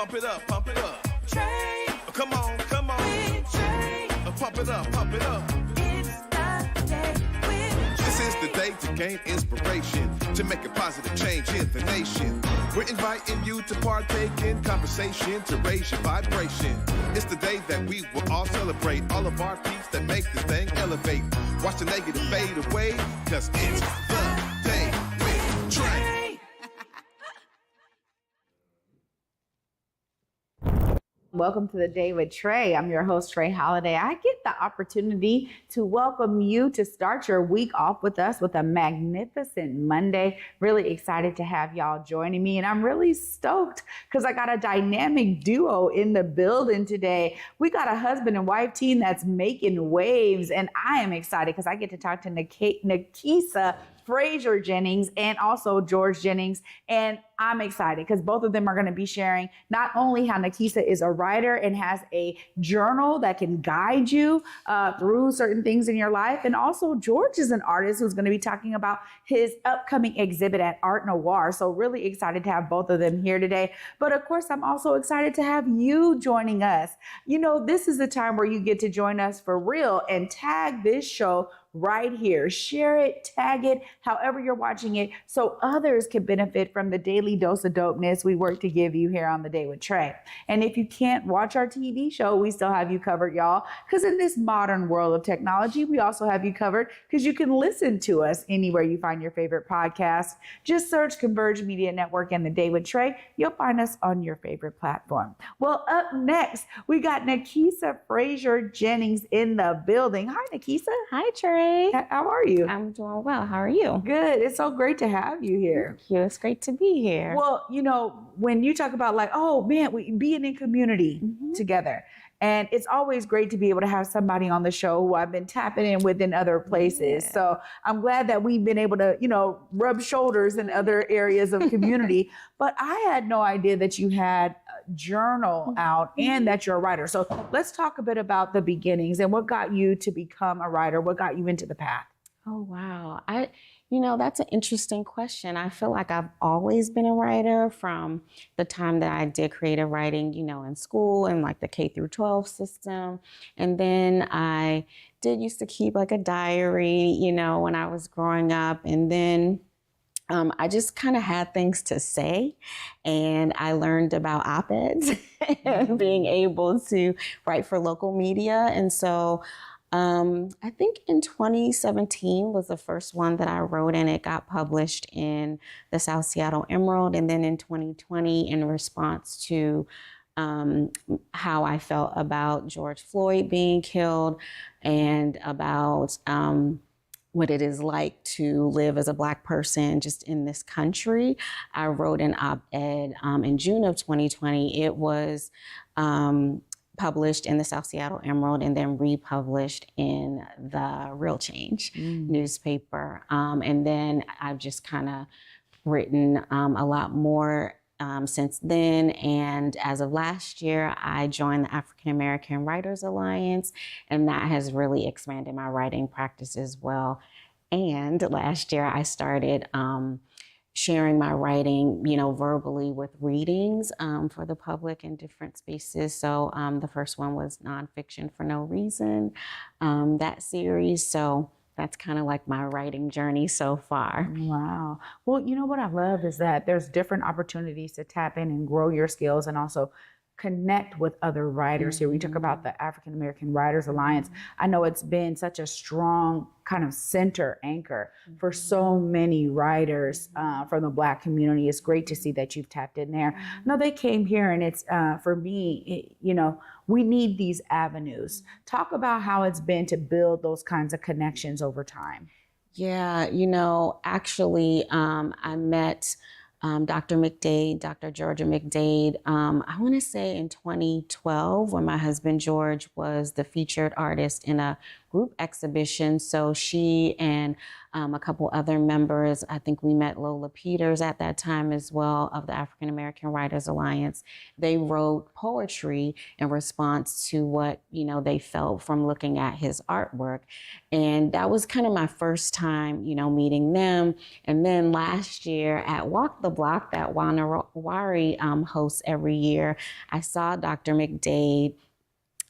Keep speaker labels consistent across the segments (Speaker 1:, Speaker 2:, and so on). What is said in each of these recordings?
Speaker 1: Pump it up, pump it up.
Speaker 2: Trae.
Speaker 1: Come on, come on.
Speaker 2: With Trae.
Speaker 1: Pump it up, pump it up.
Speaker 2: It's the day with
Speaker 1: This is the day to gain inspiration, to make a positive change in the nation. We're inviting you to partake in conversation, to raise your vibration. It's the day that we will all celebrate all of our peace that make this thing elevate. Watch the negative fade away, cause it's the day with Trae.
Speaker 3: Welcome to the Day with Trae. I'm your host, Trae Holiday. I get the opportunity to welcome you to start your week off with us with a magnificent Monday. Really excited to have y'all joining me. And I'm really stoked because I got a dynamic duo in the building today. We got a husband and wife team that's making waves. And I am excited because I get to talk to NaKessa Frazier-Jennings and also George Jennings. And I'm excited because both of them are going to be sharing not only how NaKessa is a writer and has a journal that can guide you through certain things in your life. And also George is an artist who's going to be talking about his upcoming exhibit at Arte Noir. So really excited to have both of them here today. But of course, I'm also excited to have you joining us. You know, this is the time where you get to join us for real and tag this show right here. Share it, tag it, however you're watching it, so others can benefit from the daily dose of dopeness we work to give you here on The Day with Trae. And if you can't watch our TV show, we still have you covered, y'all, because in this modern world of technology, we also have you covered because you can listen to us anywhere you find your favorite podcast. Just search Converge Media Network and The Day with Trae. You'll find us on your favorite platform. Well, up next, we got NaKessa Frazier-Jennings in the building. Hi, NaKessa.
Speaker 4: Hi, Trae.
Speaker 3: How are you?
Speaker 4: I'm doing well. How are you?
Speaker 3: Good. It's so great to have you here.
Speaker 4: Thank you. It's great to be here.
Speaker 3: Well, you know, when you talk about like, oh man, we being in community together. And it's always great to be able to have somebody on the show who I've been tapping in with in other places. Yeah. So I'm glad that we've been able to, you know, rub shoulders in other areas of community. But I had no idea that you had a journal out and that you're a writer. So let's talk a bit about the beginnings and what got you to become a writer, what got you into the path.
Speaker 4: Oh, wow. That's an interesting question. I feel like I've always been a writer from the time that I did creative writing, in school and like the K through 12 system. And then I used to keep like a diary, when I was growing up. And then I just kind of had things to say, and I learned about op-eds and being able to write for local media. And so I think in 2017 was the first one that I wrote, and it got published in the South Seattle Emerald. And then in 2020, in response to how I felt about George Floyd being killed and about what it is like to live as a Black person just in this country, I wrote an op-ed in June of 2020. It was published in the South Seattle Emerald and then republished in the Real Change newspaper. And then I've just kind of written a lot more since then. And as of last year, I joined the African American Writers Alliance, and that has really expanded my writing practice as well. And last year I started sharing my writing, verbally with readings for the public in different spaces. So the first one was Nonfiction for No Reason, that series. So that's kind of like my writing journey so far.
Speaker 3: Wow. Well, what I love is that there's different opportunities to tap in and grow your skills and also connect with other writers here. We talk about the African American Writers Alliance. I know it's been such a strong kind of center anchor for so many writers from the Black community. It's great to see that you've tapped in there. No, they came here, and it's for me, we need these avenues. Talk about how it's been to build those kinds of connections over time.
Speaker 4: Yeah, actually, I met Dr. Georgia McDade, I want to say in 2012, when my husband George was the featured artist in a group exhibition. So she and a couple other members, I think we met Lola Peters at that time as well, of the African American Writers Alliance. They wrote poetry in response to what, you know, they felt from looking at his artwork. And that was kind of my first time, you know, meeting them. And then last year at Walk the Block that Wanawari hosts every year, I saw Dr. McDade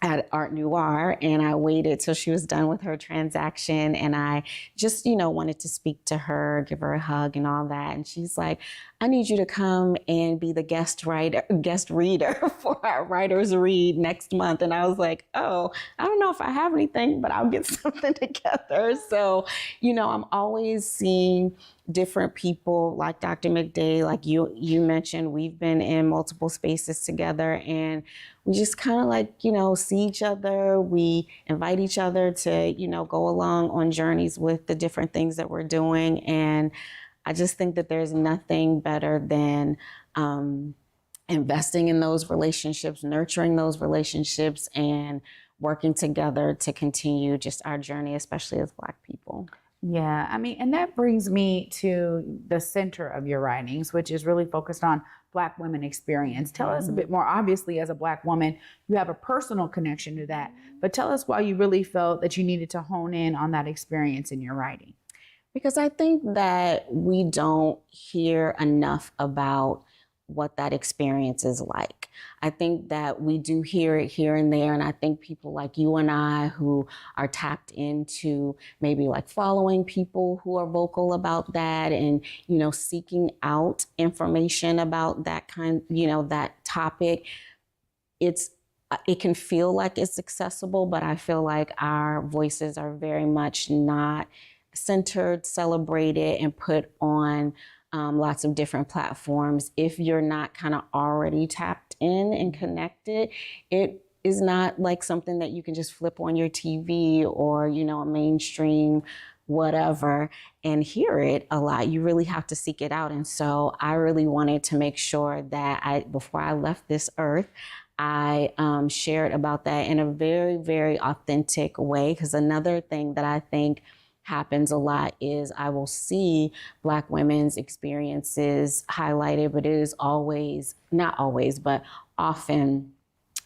Speaker 4: at Arte Noir, and I waited till she was done with her transaction, and I just, you know, wanted to speak to her, give her a hug and all that. And she's like, I need you to come and be the guest reader for our Writers Read next month. And I was like, oh, I don't know if I have anything, but I'll get something together. So, you know, I'm always seeing different people like Dr. McDade, like you mentioned. We've been in multiple spaces together, and we just kind of like, you know, see each other. We invite each other to, you know, go along on journeys with the different things that we're doing. And I just think that there's nothing better than investing in those relationships, nurturing those relationships, and working together to continue just our journey, especially as Black people.
Speaker 3: Yeah, I mean, and that brings me to the center of your writings, which is really focused on Black women experience. Tell us a bit more. Obviously, as a Black woman, you have a personal connection to that, but tell us why you really felt that you needed to hone in on that experience in your writing.
Speaker 4: Because I think that we don't hear enough about what that experience is like. I think that we do hear it here and there, and I think people like you and I who are tapped into maybe like following people who are vocal about that and, you know, seeking out information about that kind, you know, that topic, it can feel like it's accessible, but I feel like our voices are very much not centered, celebrated, and put on lots of different platforms. If you're not kind of already tapped in and connected, it is not like something that you can just flip on your TV or, you know, a mainstream whatever and hear it a lot. You really have to seek it out. And so I really wanted to make sure that before I left this earth, I shared about that in a very, very authentic way. Because another thing that I think happens a lot is I will see Black women's experiences highlighted, but it is always, not always, but often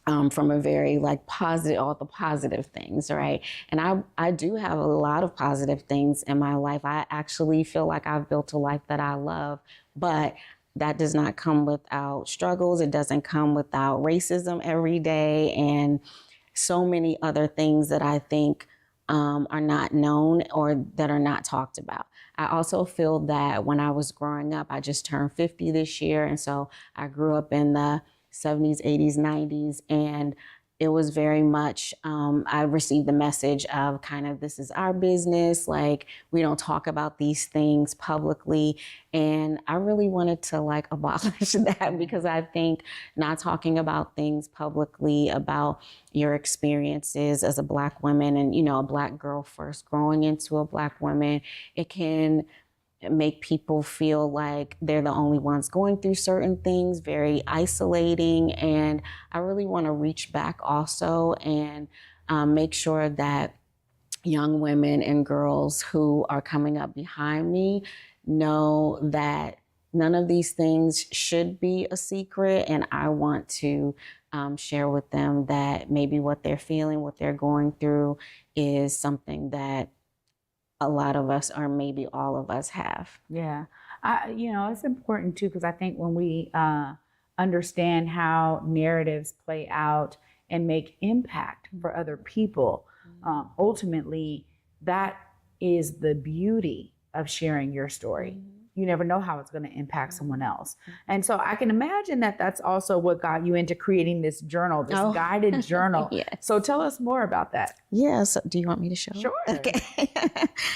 Speaker 4: from a very like positive, all the positive things, right? And I do have a lot of positive things in my life. I actually feel like I've built a life that I love, but that does not come without struggles. It doesn't come without racism every day and so many other things that I think are not known or that are not talked about. I also feel that when I was growing up, I just turned 50 this year. And so I grew up in the 70s, 80s, 90s, and it was very much, I received the message of kind of, this is our business, like we don't talk about these things publicly. And I really wanted to like abolish that because I think not talking about things publicly, about your experiences as a Black woman and, you know, a Black girl first growing into a Black woman, it can make people feel like they're the only ones going through certain things, very isolating. And I really want to reach back also and make sure that young women and girls who are coming up behind me know that none of these things should be a secret. And I want to share with them that maybe what they're feeling, what they're going through is something that a lot of us, or maybe all of us, have.
Speaker 3: Yeah, you know, it's important too, because I think when we understand how narratives play out and make impact for other people, ultimately, that is the beauty of sharing your story. You never know how it's going to impact someone else. And so I can imagine that that's also what got you into creating this journal, this guided journal.
Speaker 4: Yes.
Speaker 3: So tell us more about that.
Speaker 4: Yes. Do you want me to show?
Speaker 3: Sure.
Speaker 4: Okay.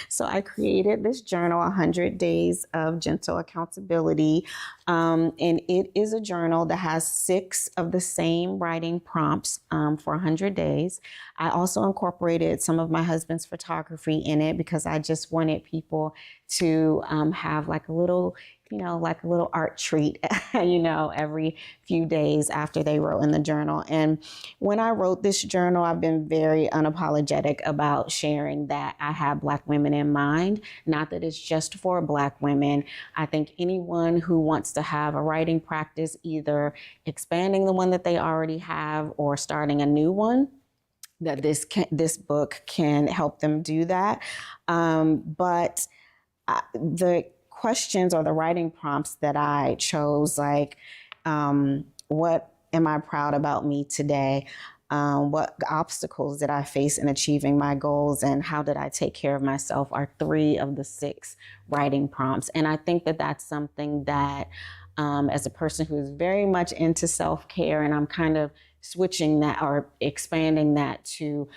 Speaker 4: So I created this journal, 100 Days of Gentle Accountability. And it is a journal that has 6 of the same writing prompts for 100 days. I also incorporated some of my husband's photography in it because I just wanted people to have like a little like a little art treat, every few days after they wrote in the journal. And when I wrote this journal, I've been very unapologetic about sharing that I have Black women in mind, not that it's just for Black women. I think anyone who wants to have a writing practice, either expanding the one that they already have or starting a new one, that this book can help them do that. But the questions or the writing prompts that I chose, like, what am I proud about me today? What obstacles did I face in achieving my goals, and how did I take care of myself, are 3 of the 6 writing prompts. And I think that that's something that, as a person who is very much into self-care, and I'm kind of switching that or expanding that to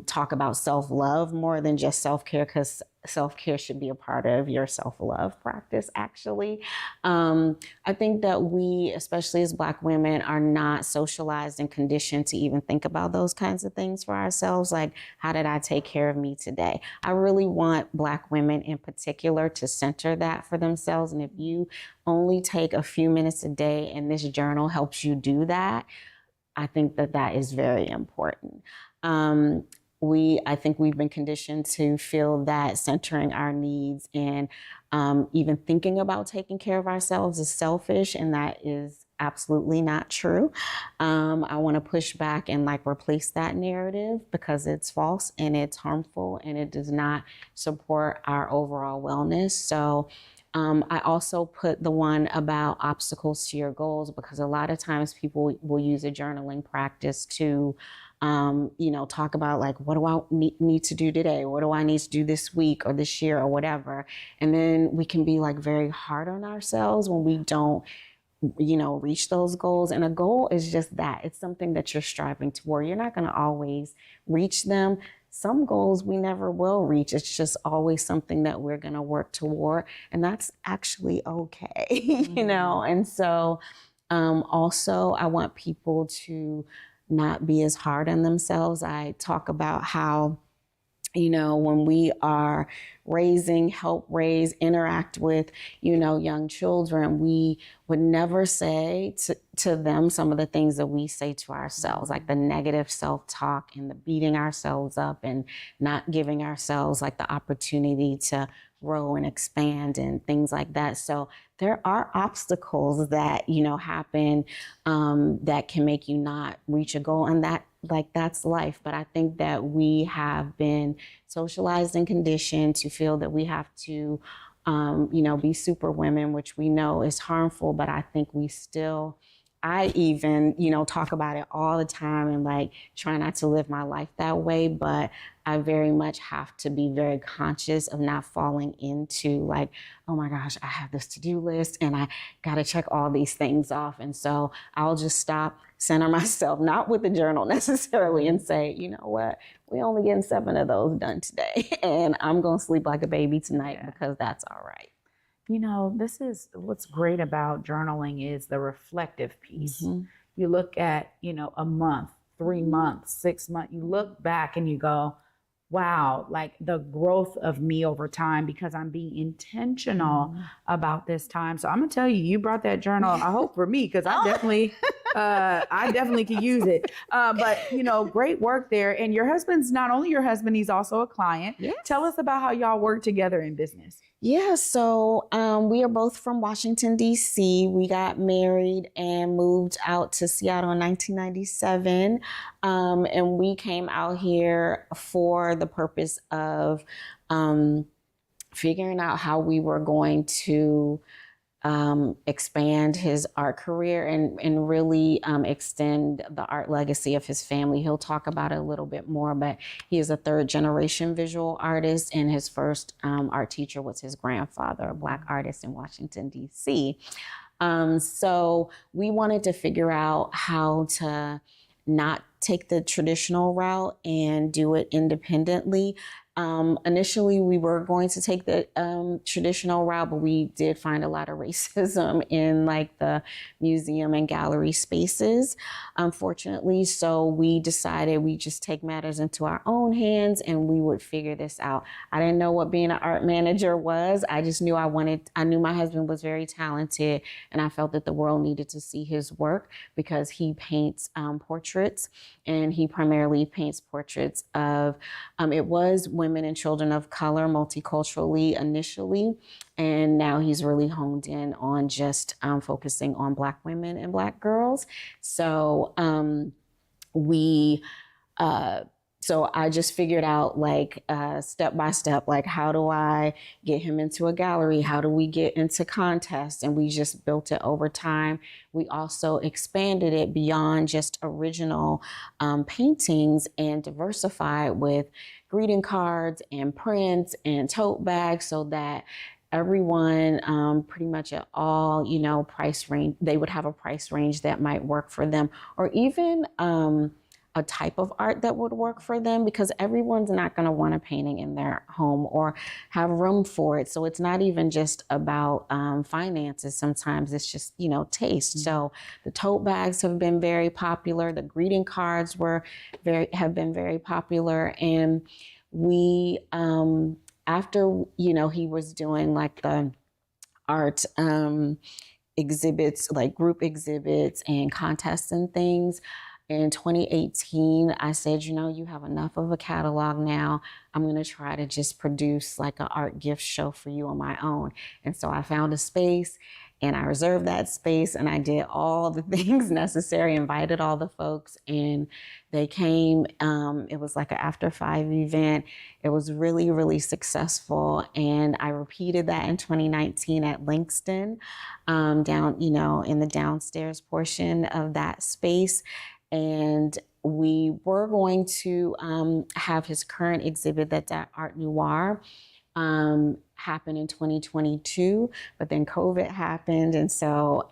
Speaker 4: talk about self-love more than just self-care, because self-care should be a part of your self-love practice, actually. I think that we, especially as Black women, are not socialized and conditioned to even think about those kinds of things for ourselves. Like, how did I take care of me today? I really want Black women in particular to center that for themselves. And if you only take a few minutes a day and this journal helps you do that, I think that that is very important. I think we've been conditioned to feel that centering our needs and even thinking about taking care of ourselves is selfish, and that is absolutely not true. I want to push back and replace that narrative, because it's false and it's harmful and it does not support our overall wellness. So I also put the one about obstacles to your goals, because a lot of times people will use a journaling practice to, talk about what do I need to do today? What do I need to do this week or this year or whatever? And then we can be very hard on ourselves when we don't, reach those goals. And a goal is just that. It's something that you're striving toward. You're not going to always reach them. Some goals we never will reach. It's just always something that we're going to work toward. And that's actually okay, And so also I want people to not be as hard on themselves. I talk about how, when we are help raise, interact with, young children, we would never say to them some of the things that we say to ourselves, like the negative self-talk and the beating ourselves up and not giving ourselves the opportunity to grow and expand and things like that. So there are obstacles that, happen that can make you not reach a goal, and that's life. But I think that we have been socialized and conditioned to feel that we have to, be super women, which we know is harmful. But I think I even, talk about it all the time and try not to live my life that way. But I very much have to be very conscious of not falling into oh my gosh, I have this to-do list and I got to check all these things off. And so I'll just stop, center myself, not with the journal necessarily, and say, you know what, we only getting 7 of those done today. And I'm going to sleep like a baby tonight because that's all right.
Speaker 3: This is what's great about journaling is the reflective piece. Mm-hmm. You look at, a month, 3 months, 6 months, you look back and you go, wow, the growth of me over time, because I'm being intentional about this time. So I'm gonna tell you, you brought that journal, I hope for me, because I definitely could use it. But great work there. And your husband's not only your husband, he's also a client. Yes. Tell us about how y'all work together in business.
Speaker 4: Yeah, so we are both from Washington, D.C. We got married and moved out to Seattle in 1997. And we came out here for the purpose of figuring out how we were going to expand his art career and really extend the art legacy of his family. He'll talk about it a little bit more, but he is a 3rd-generation visual artist, and his first art teacher was his grandfather, a Black artist in Washington, D.C. So we wanted to figure out how to not take the traditional route and do it independently. Initially, we were going to take the traditional route, but we did find a lot of racism in like the museum and gallery spaces, unfortunately. So we decided we just take matters into our own hands and we would figure this out. I didn't know what being an art manager was. I just knew I knew my husband was very talented, and I felt that the world needed to see his work because he paints portraits, and he primarily paints portraits of, it was women and children of color multiculturally initially, and now he's really honed in on just focusing on Black women and Black girls. So so I just figured out like step by step, like how do I get him into a gallery? How do we get into contests? And we just built it over time. We also expanded it beyond just original paintings and diversified with greeting cards and prints and tote bags so that everyone pretty much at all, price range, they would have a price range that might work for them, or even a type of art that would work for them, because everyone's not going to want a painting in their home or have room for it. So it's not even just about finances. Sometimes it's just, taste. Mm-hmm. So the tote bags have been very popular. The greeting cards have been very popular. And we, after, he was doing like the art exhibits, like group exhibits and contests and things, in 2018, I said, you have enough of a catalog now. I'm going to try to just produce like an art gift show for you on my own. And so I found a space and I reserved that space and I did all the things necessary, invited all the folks, and they came. It was like an after 5 event. It was really, really successful. And I repeated that in 2019 at Langston, down, in the downstairs portion of that space. And we were going to have his current exhibit that's at Arte Noir happen in 2022, but then COVID happened. And so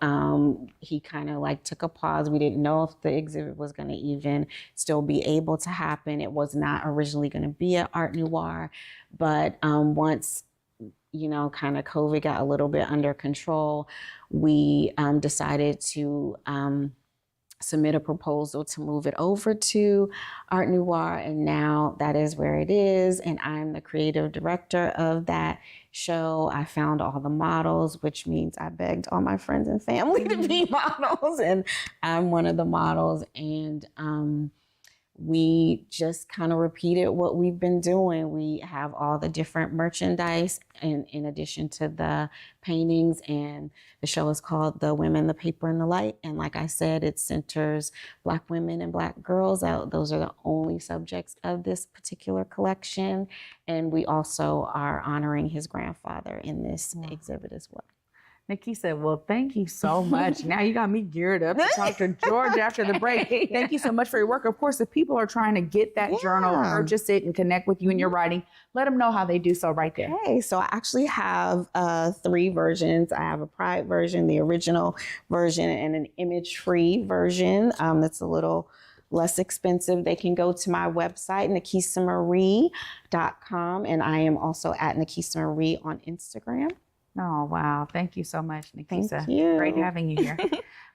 Speaker 4: he kind of like took a pause. We didn't know if the exhibit was going to even still be able to happen. It was not originally going to be at Arte Noir, but once kind of COVID got a little bit under control, we decided to submit a proposal to move it over to Arte Noir, and now that is where it is, and I'm the creative director of that show. I found all the models, which means I begged all my friends and family to be models, and I'm one of the models, and we just kind of repeated what we've been doing. We have all the different merchandise in addition to the paintings, and the show is called The Women, the Paper, and the Light. And like I said, it centers Black women and Black girls out. Those are the only subjects of this particular collection. And we also are honoring his grandfather in this exhibit as well.
Speaker 3: NaKessa, well, thank you so much. Now you got me geared up to talk to George after the break. Thank you so much for your work. Of course, if people are trying to get that journal, purchase it, and connect with you in your writing, let them know how they do so right there.
Speaker 4: Okay, so I actually have 3 versions. I have a Pride version, the original version, and an image-free version that's a little less expensive. They can go to my website, NaKessaMarie.com, and I am also at NaKessa Marie on Instagram.
Speaker 3: Oh, wow. Thank you so much, NaKessa.
Speaker 4: Thank you.
Speaker 3: Great having you here.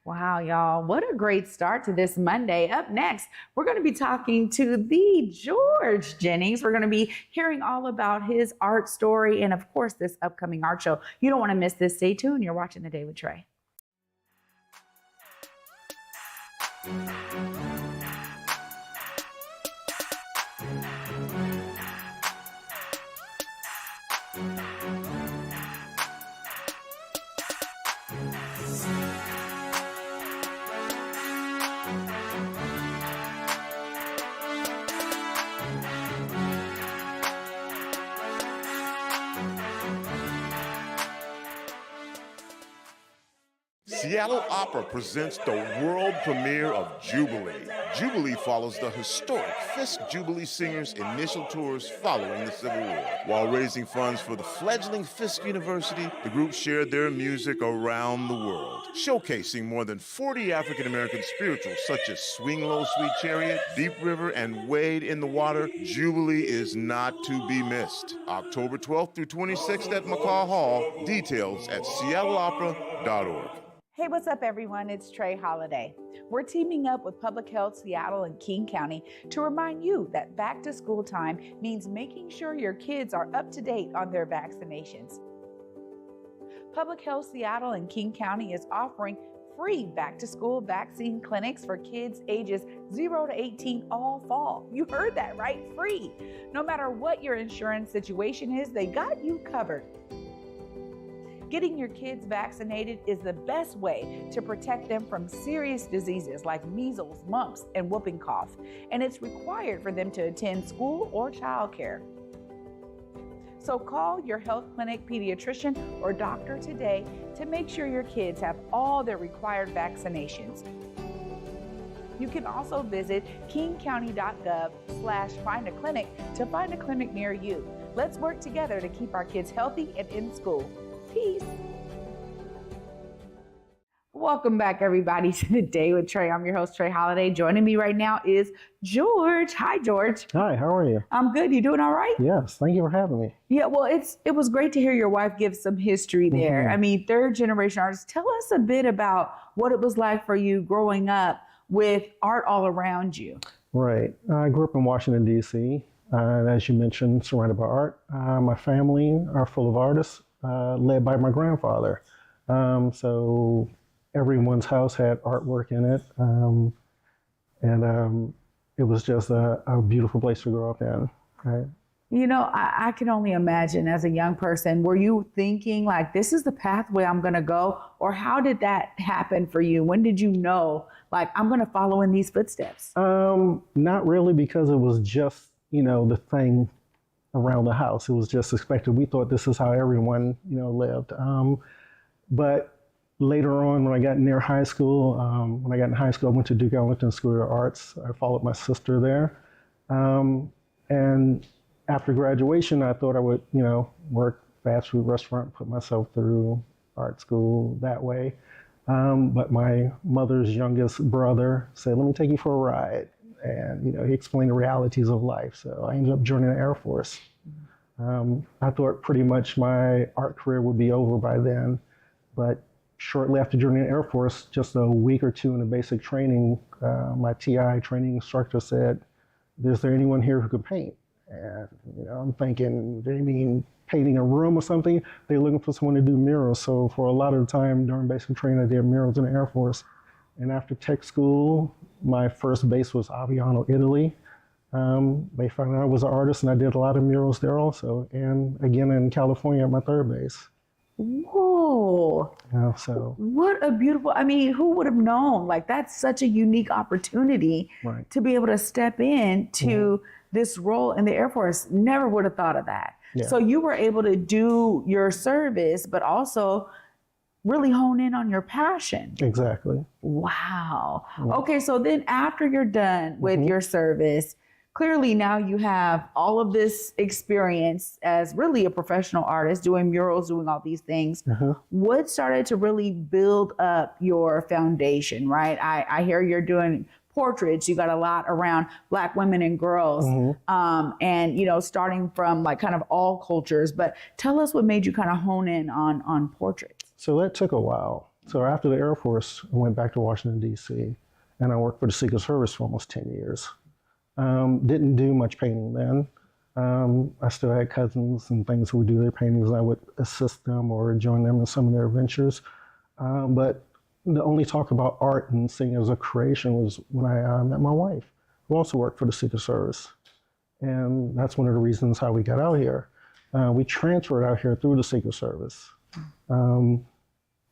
Speaker 3: Wow, y'all. What a great start to this Monday. Up next, we're going to be talking to the George Jennings. We're going to be hearing all about his art story and, of course, this upcoming art show. You don't want to miss this. Stay tuned. You're watching The Day with Trae.
Speaker 5: Seattle Opera presents the world premiere of Jubilee. Jubilee follows the historic Fisk Jubilee Singers' initial tours following the Civil War. While raising funds for the fledgling Fisk University, the group shared their music around the world, showcasing more than 40 African-American spirituals such as Swing Low, Sweet Chariot, Deep River, and Wade in the Water. Jubilee is not to be missed. October 12th through 26th at McCaw Hall. Details at seattleopera.org.
Speaker 3: Hey, what's up, everyone? It's Trae Holiday. We're teaming up with Public Health Seattle and King County to remind you that back to school time means making sure your kids are up to date on their vaccinations. Public Health Seattle and King County is offering free back to school vaccine clinics for kids ages 0 to 18 all fall. You heard that right, free. No matter what your insurance situation is, they got you covered. Getting your kids vaccinated is the best way to protect them from serious diseases like measles, mumps, and whooping cough, and it's required for them to attend school or childcare. So call your health clinic pediatrician or doctor today to make sure your kids have all their required vaccinations. You can also visit kingcounty.gov/find a clinic to find a clinic near you. Let's work together to keep our kids healthy and in school. Peace. Welcome back, everybody, to the Day with Trae. I'm your host, Trae Holiday. Joining me right now is George. Hi, George.
Speaker 6: Hi, how are you?
Speaker 3: I'm good. You doing all right?
Speaker 6: Yes, thank you for having me.
Speaker 3: Yeah, well, it was great to hear your wife give some history there.
Speaker 6: Mhm.
Speaker 3: I mean, third generation artist. Tell us a bit about what it was like for you growing up with art all around you.
Speaker 6: Right. I grew up in Washington, D.C., and as you mentioned, surrounded by art. My family are full of artists, led by my grandfather. So everyone's house had artwork in it, and it was just a beautiful place to grow up in. Right.
Speaker 3: You know, I can only imagine as a young person, were you thinking like, this is the pathway I'm going to go? Or how did that happen for you? When did you know, like, I'm going to follow in these footsteps?
Speaker 6: Not really, because it was just, the thing around the house. It was just expected. We thought this is how everyone, lived. But later on, when I got near high school, I went to Duke Ellington School of Arts. I followed my sister there. And after graduation, I thought I would, work fast food restaurant, put myself through art school that way. But my mother's youngest brother said, let me take you for a ride. And, he explained the realities of life. So I ended up joining the Air Force. I thought pretty much my art career would be over by then. But shortly after joining the Air Force, just a week or two in the basic training, my TI training instructor said, is there anyone here who could paint? And, I'm thinking, they mean painting a room or something? They're looking for someone to do murals. So for a lot of the time during basic training, I did murals in the Air Force. And after tech school, my first base was Aviano, Italy. They found out I was an artist, and I did a lot of murals there also. And again, in California at my third base.
Speaker 3: Whoa.
Speaker 6: So
Speaker 3: what a beautiful, who would have known? Like, that's such a unique opportunity
Speaker 6: right.
Speaker 3: to be able to step into this role in the Air Force. Never would have thought of that.
Speaker 6: Yeah.
Speaker 3: So you were able to do your service, but also really hone in on your passion.
Speaker 6: Exactly.
Speaker 3: Wow. Okay, so then after you're done with your service, clearly now you have all of this experience as really a professional artist, doing murals, doing all these things. What started to really build up your foundation, right? I hear you're doing portraits. You got a lot around Black women and girls, and, starting from like kind of all cultures. But tell us what made you kind of hone in on portraits.
Speaker 6: So that took a while. So after the Air Force, I went back to Washington, D.C., and I worked for the Secret Service for almost 10 years. Didn't do much painting then. I still had cousins and things who would do their paintings, and I would assist them or join them in some of their ventures. But the only talk about art and seeing it as a creation was when I met my wife, who also worked for the Secret Service. And that's one of the reasons how we got out here. We transferred out here through the Secret Service.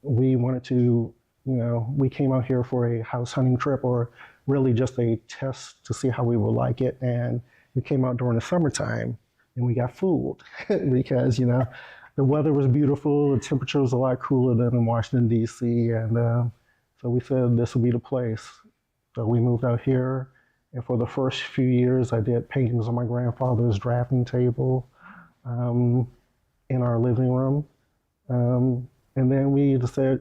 Speaker 6: We wanted to, we came out here for a house hunting trip, or really just a test to see how we would like it. And we came out during the summertime, and we got fooled because, the the weather was beautiful. The temperature was a lot cooler than in Washington, D.C. And so we said this would be the place. So we moved out here. And for the first few years, I did paintings on my grandfather's drafting table in our living room. And then we just said,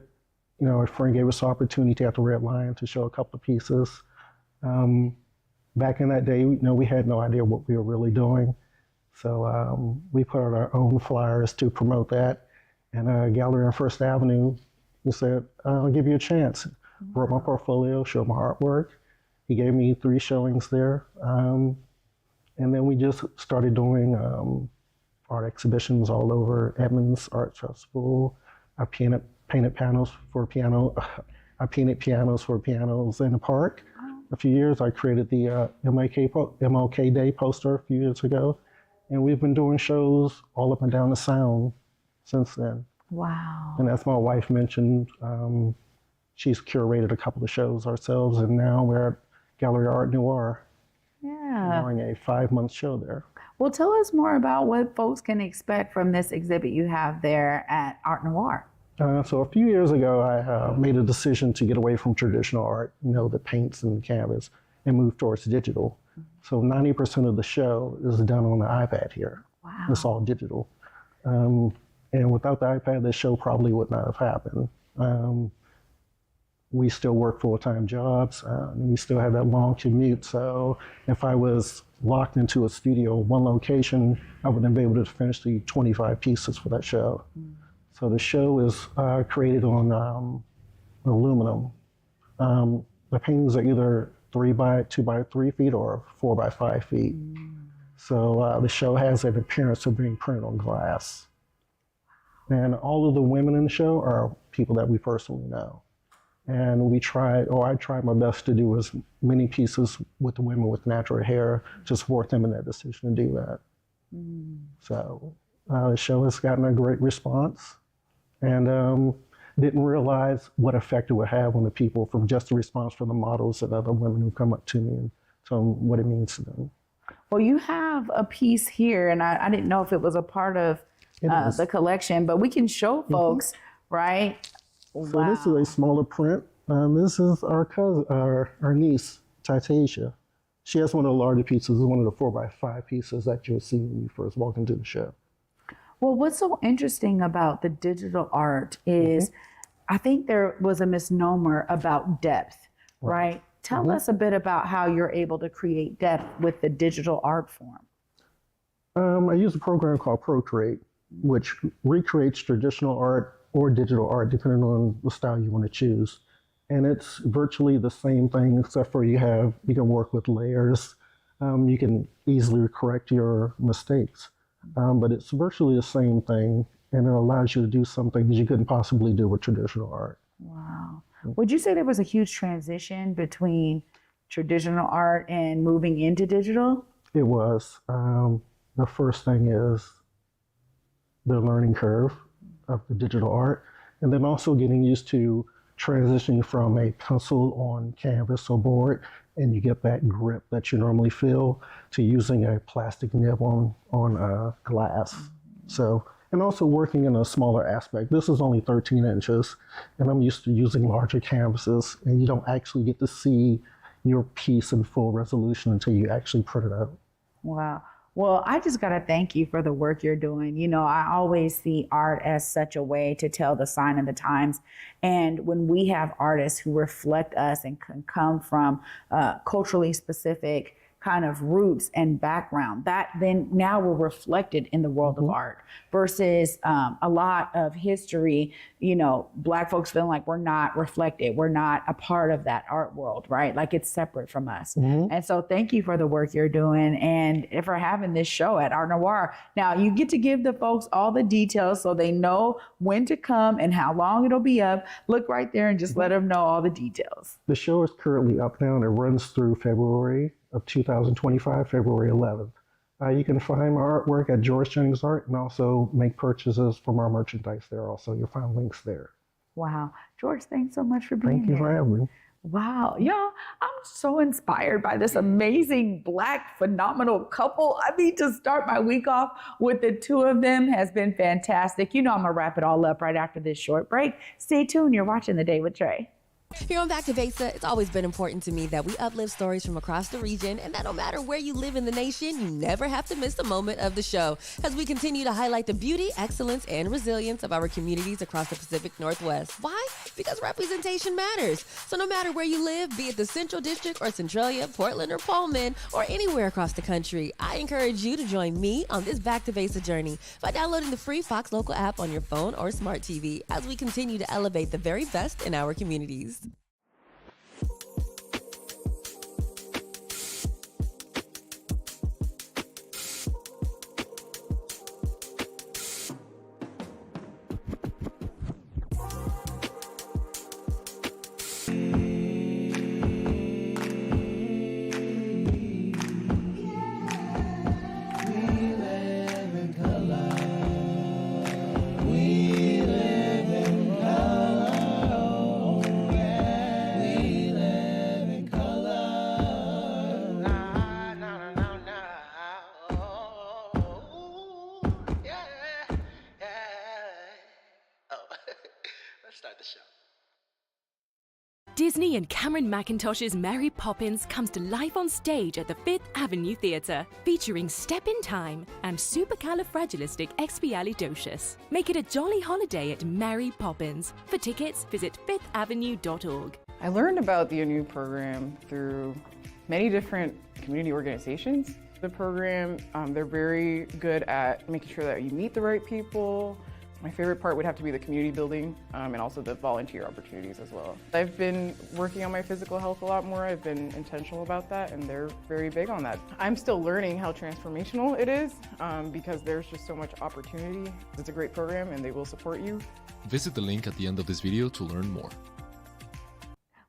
Speaker 6: you know, a friend gave us the opportunity at the Red Lion to show a couple of pieces. Back in that day, you know, we had no idea what we were really doing. So we put out our own flyers to promote that. And a gallery on First Avenue, we said, I'll give you a chance. Wrote my portfolio, showed my artwork. He gave me 3 showings there. And then we just started doing art exhibitions all over Edmonds Art Festival. I painted panels for piano. I painted pianos for pianos in the park. A few years, I created the MLK Day poster a few years ago. And we've been doing shows all up and down the Sound since then.
Speaker 3: Wow.
Speaker 6: And as my wife mentioned, she's curated a couple of shows ourselves, and now we're at Gallery Arte Noir.
Speaker 3: Yeah.
Speaker 6: Doing a 5-month show there.
Speaker 3: Well, tell us more about what folks can expect from this exhibit you have there at Arte Noir.
Speaker 6: So a few years ago, I made a decision to get away from traditional art, you know, the paints and the canvas, and move towards digital. So 90% of the show is done on the iPad here.
Speaker 3: Wow.
Speaker 6: It's all digital. And without the iPad, the show probably would not have happened. We still work full-time jobs. And we still have that long commute. So if I was locked into a studio, one location, I wouldn't be able to finish the 25 pieces for that show. So the show is created on aluminum. The paintings are either 3 by 2 by 3 feet or 4 by 5 feet. So the show has an appearance of being printed on glass. And all of the women in the show are people that we personally know. And I tried my best to do as many pieces with the women with natural hair to support them in their decision to do that. So the show has gotten a great response, and didn't realize what effect it would have on the people from just the response from the models and other women who come up to me and tell them what it means to them.
Speaker 3: Well, you have a piece here, and I didn't know if it was a part of the collection, but we can show folks, right?
Speaker 6: So this is a smaller print. This is our cousin, our niece, Titasia. She has one of the larger pieces, one of the 4 by 5 pieces that you'll see when you first walk into the show.
Speaker 3: Well, what's so interesting about the digital art is I think there was a misnomer about depth, right? Tell us a bit about how you're able to create depth with the digital art form.
Speaker 6: I use a program called Procreate, which recreates traditional art or digital art, depending on the style you want to choose. And it's virtually the same thing, except for you can work with layers. You can easily correct your mistakes. But it's virtually the same thing, and it allows you to do some things you couldn't possibly do with traditional art.
Speaker 3: Wow. Would you say there was a huge transition between traditional art and moving into digital?
Speaker 6: It was. The first thing is the learning curve of the digital art, and then also getting used to transitioning from a pencil on canvas or board, and you get that grip that you normally feel, to using a plastic nib on glass. So, and also working in a smaller aspect. This is only 13 inches, and I'm used to using larger canvases, and you don't actually get to see your piece in full resolution until you actually print it out.
Speaker 3: Wow. Well, I just got to thank you for the work you're doing. You know, I always see art as such a way to tell the sign of the times. And when we have artists who reflect us and can come from culturally specific kind of roots and background, that then now we're reflected in the world of art versus a lot of history, you know, Black folks feeling like we're not reflected. We're not a part of that art world, right? Like it's separate from us. And so thank you for the work you're doing and for having this show at Arte Noir. Now you get to give the folks all the details so they know when to come and how long it'll be up. Look right there and just let them know all the details.
Speaker 6: The show is currently up now, and it runs through February of 2025, February 11th. You can find my artwork at George Jennings Art, and also make purchases from our merchandise there also. You'll find links there.
Speaker 3: Wow. George, thanks so much for being here.
Speaker 6: Thank you for having me.
Speaker 3: Wow, y'all, I'm so inspired by this amazing Black phenomenal couple. I mean, to start my week off with the two of them has been fantastic. You know, I'm gonna wrap it all up right after this short break. Stay tuned. You're watching The Day with Trae.
Speaker 7: Here on Back to Vesa, it's always been important to me that we uplift stories from across the region and that no matter where you live in the nation, you never have to miss a moment of the show as we continue to highlight the beauty, excellence, and resilience of our communities across the Pacific Northwest. Why? Because representation matters. So no matter where you live, be it the Central District or Centralia, Portland or Pullman, or anywhere across the country, I encourage you to join me on this Back to Vesa journey by downloading the free Fox Local app on your phone or smart TV as we continue to elevate the very best in our communities.
Speaker 8: Disney and Cameron Mackintosh's Mary Poppins comes to life on stage at the Fifth Avenue Theatre, featuring Step in Time and Supercalifragilisticexpialidocious. Make it a jolly holiday at Mary Poppins. For tickets, visit fifthavenue.org.
Speaker 9: I learned about the ONU program through many different community organizations. The program, they're very good at making sure that you meet the right people. My favorite part would have to be the community building and also the volunteer opportunities as well. I've been working on my physical health a lot more. I've been intentional about that, and they're very big on that. I'm still learning how transformational it is because there's just so much opportunity. It's a great program and they will support you.
Speaker 10: Visit the link at the end of this video to learn more.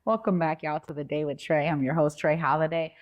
Speaker 3: Welcome back, y'all, to The Day with Trae. I'm your host, Trae Holiday.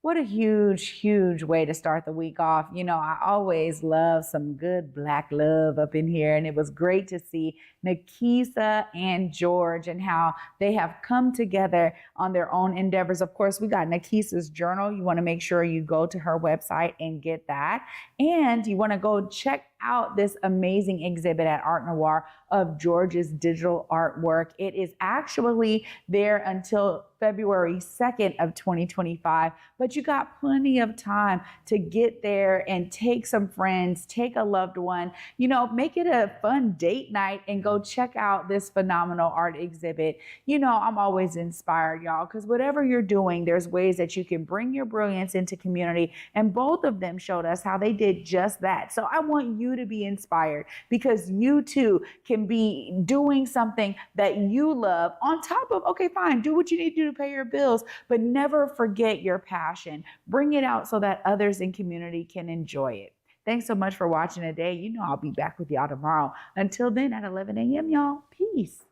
Speaker 3: What a huge, huge way to start the week off. You know, I always love some good Black love up in here. And it was great to see NaKessa and George and how they have come together on their own endeavors. Of course, we got NaKessa's journal. You want to make sure you go to her website and get that. And you want to go check out this amazing exhibit at Arte Noir of George's digital artwork. It is actually there until February 2nd of 2025, but you got plenty of time to get there and take some friends, take a loved one, you know, make it a fun date night and go check out this phenomenal art exhibit. You know, I'm always inspired, y'all, because whatever you're doing, there's ways that you can bring your brilliance into community, and both of them showed us how they did just that. So I want you to be inspired because you too can be doing something that you love on top of, okay, fine, do what you need to do to pay your bills, but never forget your passion. Bring it out so that others in community can enjoy it. Thanks so much for watching today. You know I'll be back with y'all tomorrow. Until then, at 11 a.m., y'all, peace.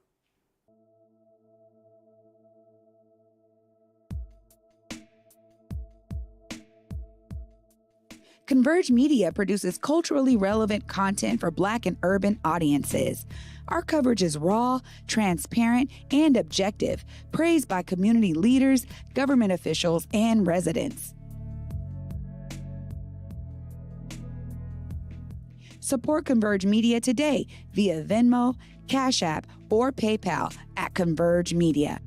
Speaker 11: Converge Media produces culturally relevant content for Black and urban audiences. Our coverage is raw, transparent, and objective, praised by community leaders, government officials, and residents. Support Converge Media today via Venmo, Cash App, or PayPal at Converge Media.